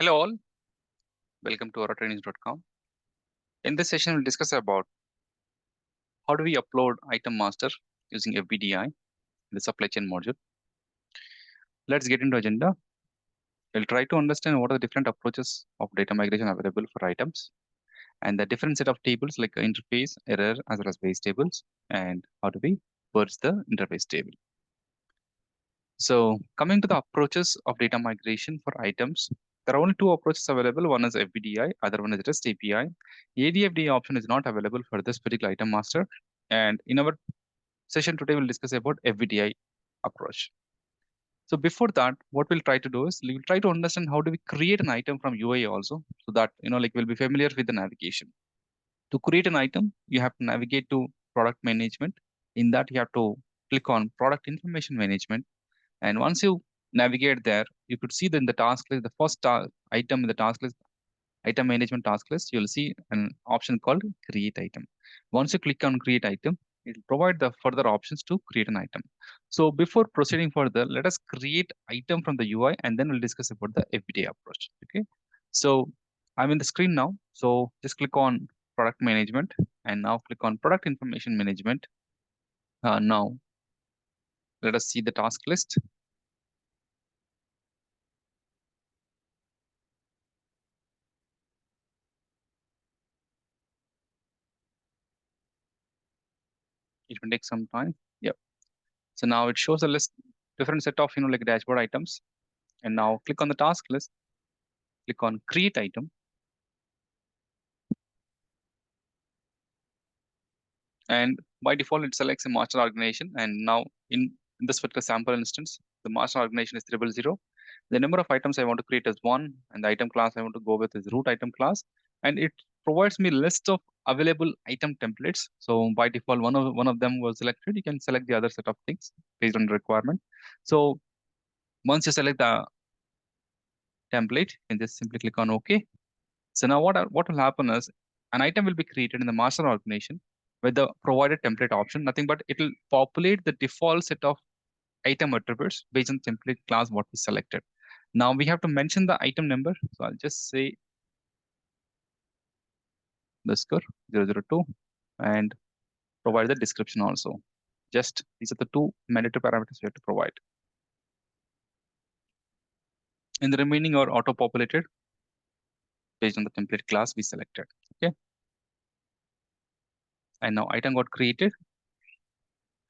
Hello all, welcome to oratrainings.com. In this session, we'll discuss about how do we upload item master using FBDI in the supply chain module. Let's get into agenda. We'll try to understand what are the different approaches of data migration available for items and the different set of tables like interface, error, as well as base tables, and how do we purge the interface table. So coming to the approaches of data migration for items, there are only two approaches available. One is FBDI, other one is REST API. ADFDI option is not available for this particular item master. And in our session today, we'll discuss about FBDI approach. So before that, what we'll try to do is we'll try to understand how do we create an item from UI also, so that we'll be familiar with the navigation. To create an item, you have to navigate to product management. In that, you have to click on product information management. And once you navigate there, you could see that in the task list, the first item in the task list, item management task list, you'll see an option called create item. Once you click on create item, it will provide the further options to create an item. So before proceeding further, let us create item from the UI and then we'll discuss about the FBDI approach. Okay. So I'm in the screen now. So just click on product management and now click on product information management. Now let us see the task list. It will take some time. Yep. So now it shows a list, different set of, like dashboard items. And now click on the task list, click on create item. And by default, it selects a master organization. And now in this particular sample instance, the master organization is 000. The number of items I want to create is 1, and the item class I want to go with is root item class. And it provides me list of available item templates. So by default, one of them was selected. You can select the other set of things based on the requirement. So once you select the template, you can just simply click on OK. So now what will happen is an item will be created in the master organization with the provided template option, nothing but it will populate the default set of item attributes based on template class what we selected. Now we have to mention the item number. So I'll just say the score 002 and provide the description also. Just these are the two mandatory parameters we have to provide. And the remaining are auto-populated based on the template class we selected. Okay. And now item got created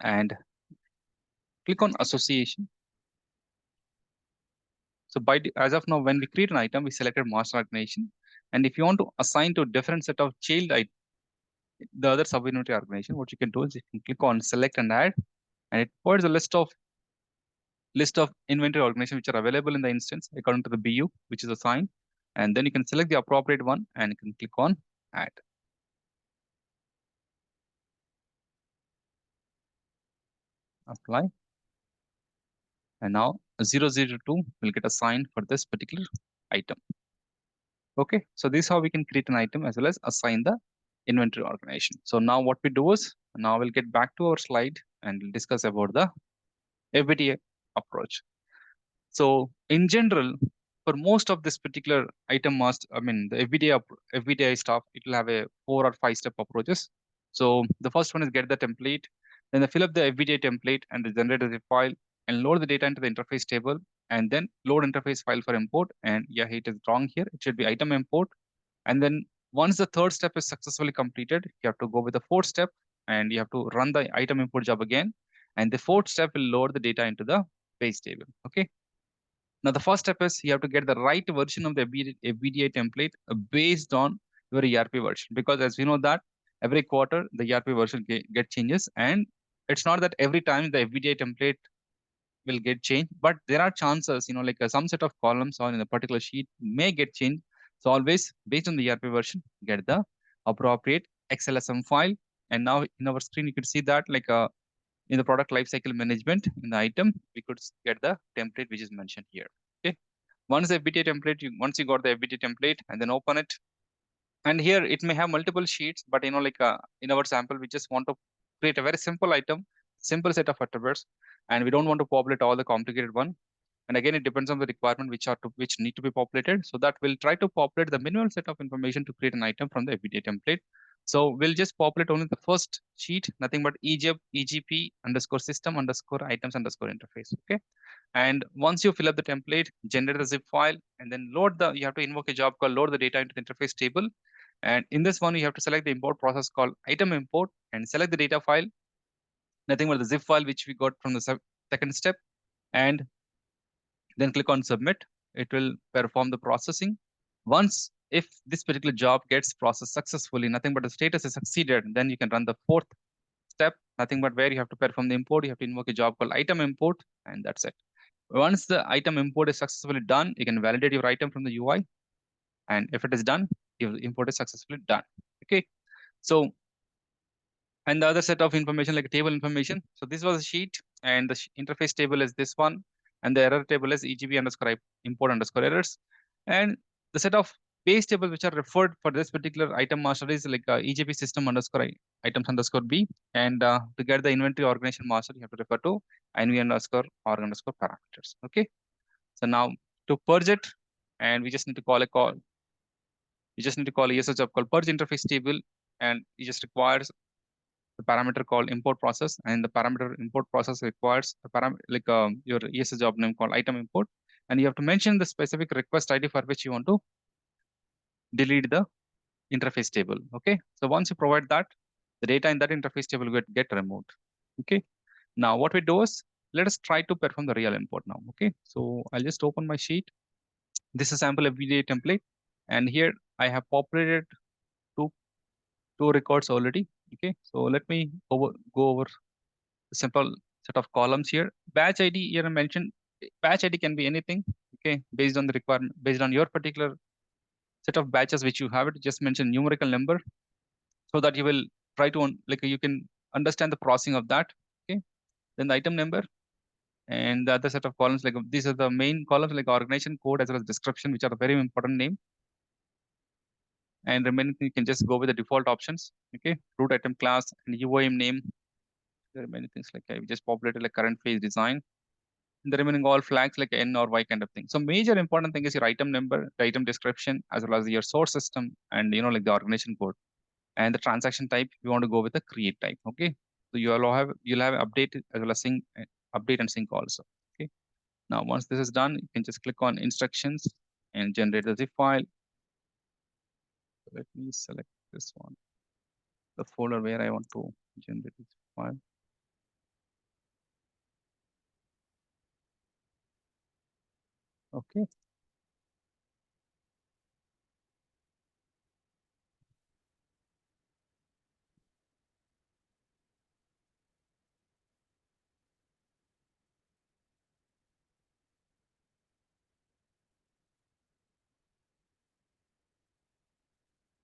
and click on association. So as of now, when we create an item, we selected master organization. And if you want to assign to a different set of child the other sub-unit organization, what you can do is you can click on select and add, and it provides a list of inventory organization which are available in the instance according to the BU, which is assigned. And then you can select the appropriate one and you can click on add. Apply. And now 002 will get assigned for this particular item. Okay, so this is how we can create an item as well as assign the inventory organization. So now what we do is, now we'll get back to our slide and we'll discuss about the FBDI approach. So in general, for most of this particular item the FBDI stuff, it will have a 4 or 5 step approaches. So the first one is get the template, then fill up the FBDI template and generate a file and load the data into the interface table, and then load interface file for import. And yeah, it is wrong here. It should be item import. And then once the third step is successfully completed, you have to go with the fourth step and you have to run the item import job again. And the fourth step will load the data into the base table. Okay. Now, the first step is you have to get the right version of the FBDI template based on your ERP version. Because as we know that every quarter, the ERP version get changes. And it's not that every time the FBDI template will get changed, but there are chances, like some set of columns or in a particular sheet may get changed. So always based on the ERP version, get the appropriate XLSM file. And now in our screen, you can see that like in the product lifecycle management in the item, we could get the template which is mentioned here. Okay. Once the FBDI template, once you got the FBDI template and then open it, and here it may have multiple sheets, but in our sample, we just want to create a very simple item, simple set of attributes, and we don't want to populate all the complicated one. And again, it depends on the requirement which need to be populated. So that we'll try to populate the minimal set of information to create an item from the FBDI template. So we'll just populate only the first sheet, nothing but EGP underscore system underscore items underscore interface. Okay. And once you fill up the template, generate the zip file, and then you have to invoke a job called load the data into the interface table. And in this one, you have to select the import process called item import and select the data file, nothing but the zip file which we got from the second step, and then click on submit. It will perform the processing. Once if this particular job gets processed successfully, nothing but the status is succeeded, then you can run the fourth step, nothing but where you have to perform the import. You have to invoke a job called item import, and that's it. Once the item import is successfully done, you can validate your item from the UI. And if it is done, your import is successfully done. Okay. So, and the other set of information like table information. So this was a sheet, and the interface table is this one, and the error table is EGB underscore import underscore errors. And the set of base tables which are referred for this particular item master is like EGP system underscore items underscore B. And to get the inventory organization master, you have to refer to INV underscore org underscore parameters. Okay. So now to purge it, and we just need to call a call. You just need to call a ESS job called purge interface table, and it just requires the parameter called import process, and the parameter import process requires a like your ESS job name called item import, and you have to mention the specific request ID for which you want to delete the interface table. Okay, so once you provide that, the data in that interface table will get removed. Okay, now what we do is let us try to perform the real import now. Okay, so I'll just open my sheet. This is sample FBDI template, and here I have populated two records already. Okay, so let me go over the simple set of columns here. Batch ID here I mentioned. Batch ID can be anything. Okay, based on the requirement, based on your particular set of batches which you have it. Just mention numerical number so that you will try to like you can understand the processing of that. Okay, then the item number and the other set of columns like these are the main columns like organization code as well as description, which are a very important name. And remaining you can just go with the default options. Okay, root item class and UIM name. There are many things like I just populated like current phase design. And the remaining all flags like N or Y kind of thing. So major important thing is your item number, the item description, as well as your source system, and like the organization code. And the transaction type, you want to go with the create type. Okay, so you'll have update as well as sync, update and sync also. Okay, now once this is done, you can just click on instructions and generate the zip file. Let me select this one, the folder where I want to generate this file. Okay.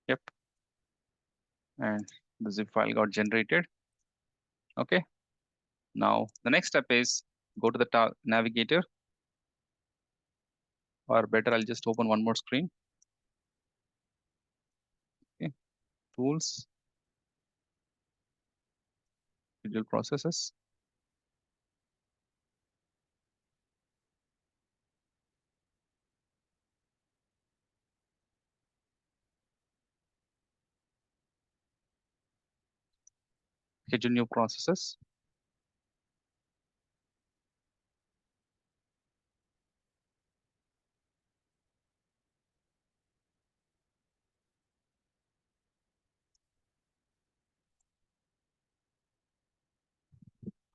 Yep. And the zip file got generated. Okay. Now the next step is go to the navigator, or better, I'll just open one more screen. Okay. Tools, visual processes. Schedule new processes.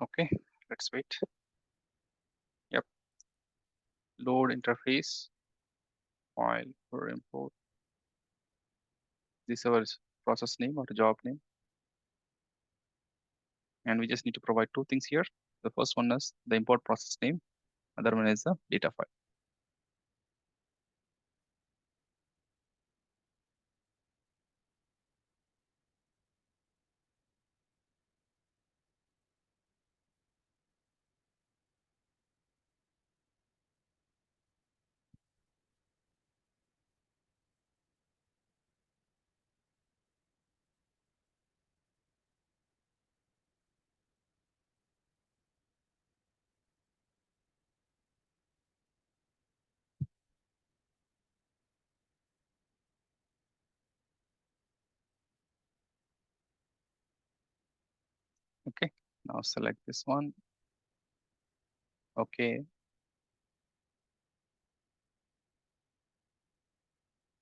Okay, let's wait. Yep. Load interface file for import. This is our process name or job name. And we just need to provide two things here. The first one is the import process name. Other one is the data file. Okay, now select this one. Okay,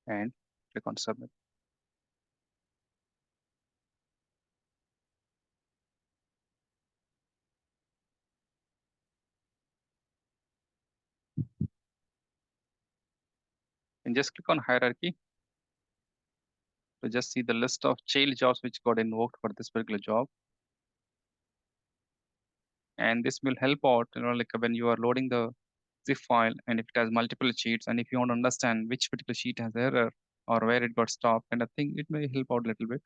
and click on submit. And just click on hierarchy to just see the list of child jobs which got invoked for this particular job. And this will help out, like when you are loading the zip file and if it has multiple sheets and if you want to understand which particular sheet has error or where it got stopped, and I think it may help out a little bit.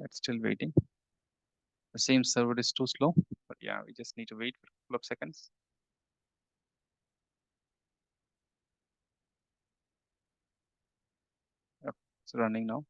It's still waiting. The same server is too slow, but yeah, we just need to wait for a couple of seconds. Yep, it's running now.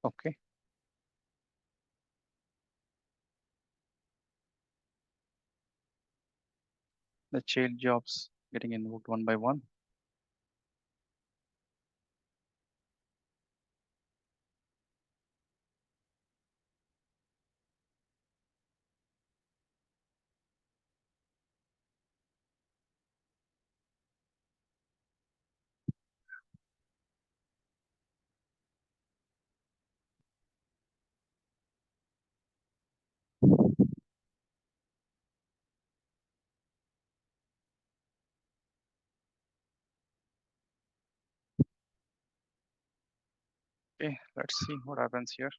Okay, the child jobs getting invoked one by one. Okay, let's see what happens here.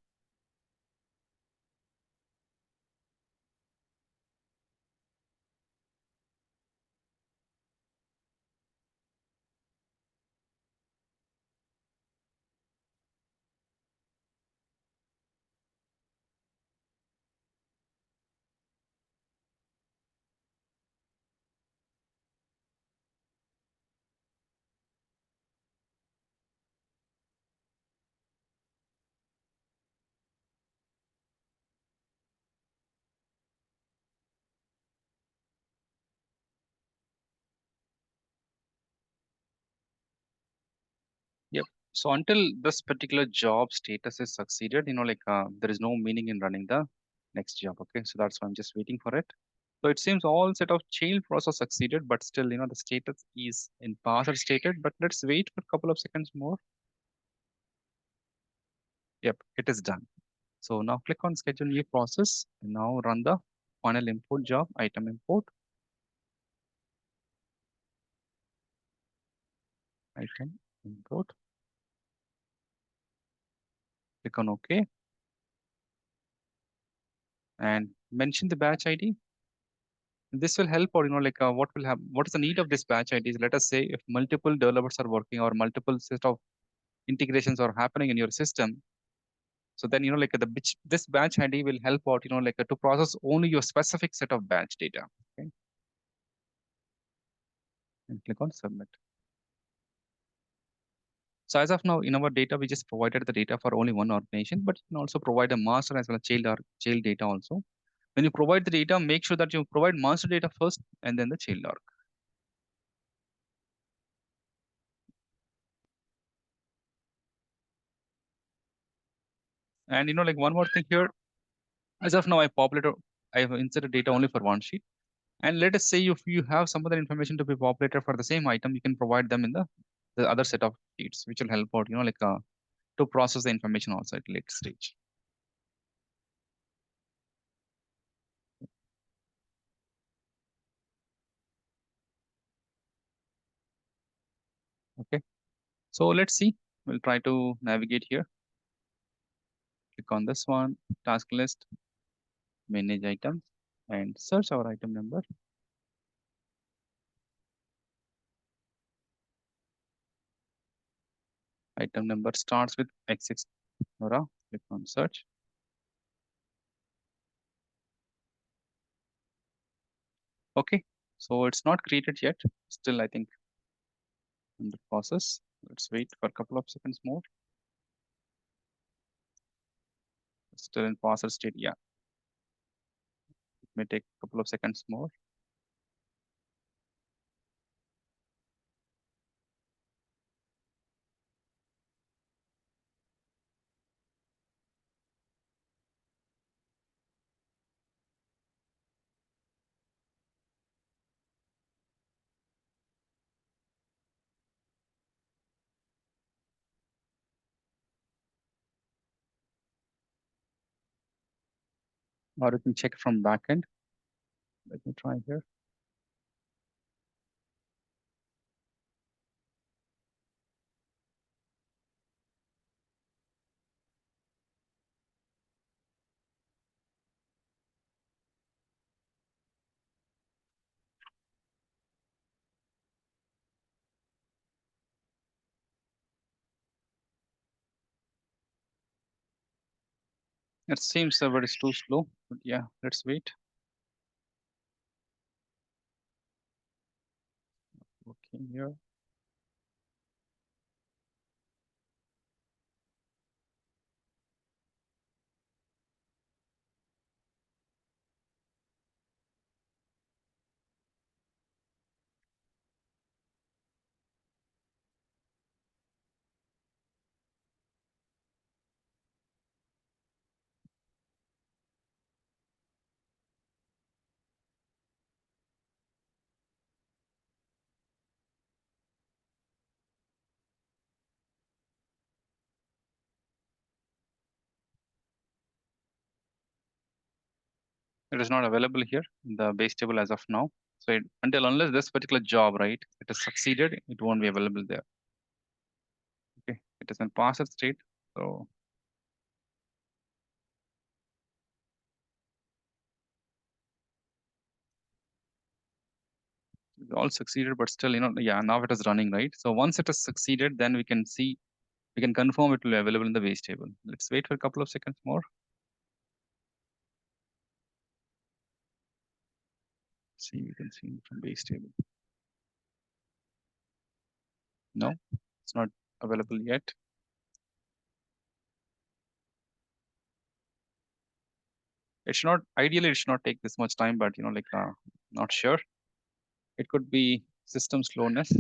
Yep. So until this particular job status is succeeded, there is no meaning in running the next job. Okay, so that's why I'm just waiting for it. So it seems all set of child process succeeded, but still, the status is in pass or stated. But let's wait for a couple of seconds more. Yep, it is done. So now click on schedule new process and now run the final import job item import item import. Click on OK and mention the batch ID. This will help, or what is the need of this batch IDs? Let us say if multiple developers are working or multiple set of integrations are happening in your system. So then this batch ID will help out, to process only your specific set of batch data. Okay, and click on submit. So as of now, in our data, we just provided the data for only one organization, but you can also provide a master as well as child or child data also. When you provide the data, make sure that you provide master data first and then the child org. And one more thing here, as of now, I have inserted data only for one sheet. And let us say if you have some other information to be populated for the same item, you can provide them in the other set of sheets, which will help out, to process the information also at later stage. Okay. So let's see. We'll try to navigate here. Click on this one, task list, manage items, and search our item number. Item number starts with X6 Nora. Click on search. Okay, so it's not created yet. Still, I think in the process. Let's wait for a couple of seconds more. Still in process state. Yeah, it may take a couple of seconds more. Or you can check from backend. Let me try here. It seems server is too slow, but yeah, let's wait. Okay, here. It is not available here in the base table as of now. So until unless this particular job, right, it has succeeded, it won't be available there. Okay, it is in process state. So it all succeeded, but still, yeah, now it is running, right? So once it has succeeded, then we can confirm it will be available in the base table. Let's wait for a couple of seconds more. See, we can see from base table. No, it's not available yet. It should not, ideally, it should not take this much time, but not sure. It could be system slowness.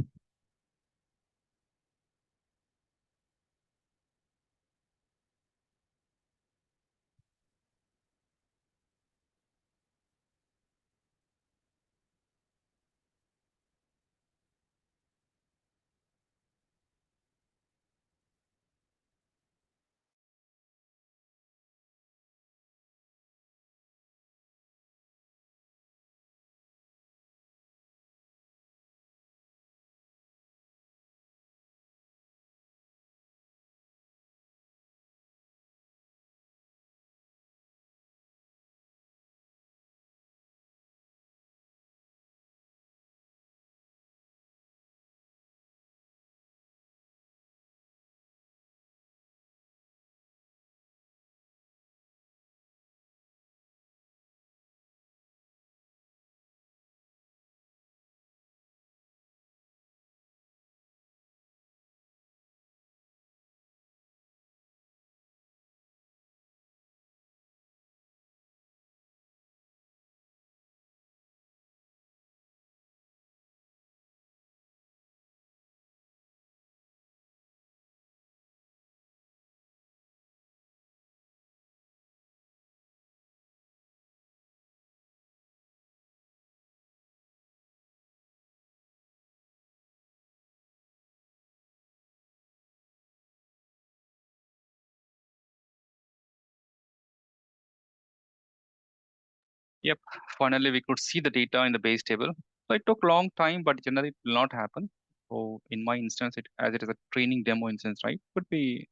Yep, finally we could see the data in the base table. So it took a long time, but generally it will not happen. So in my instance, as it is a training demo instance, right? Could be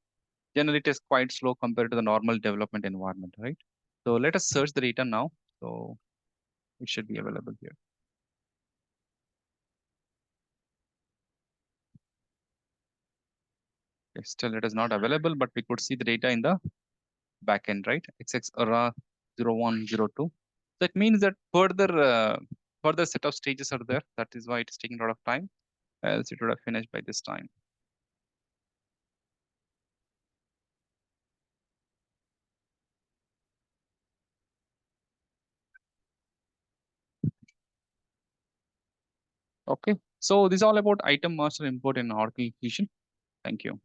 generally it is quite slow compared to the normal development environment, right? So let us search the data now. So it should be available here. Okay, still it is not available, but we could see the data in the backend, right? XX error 0102. So it means that further set of stages are there. That is why it is taking a lot of time. Else it would have finished by this time. Okay. So this is all about item master import in Oracle Fusion. Thank you.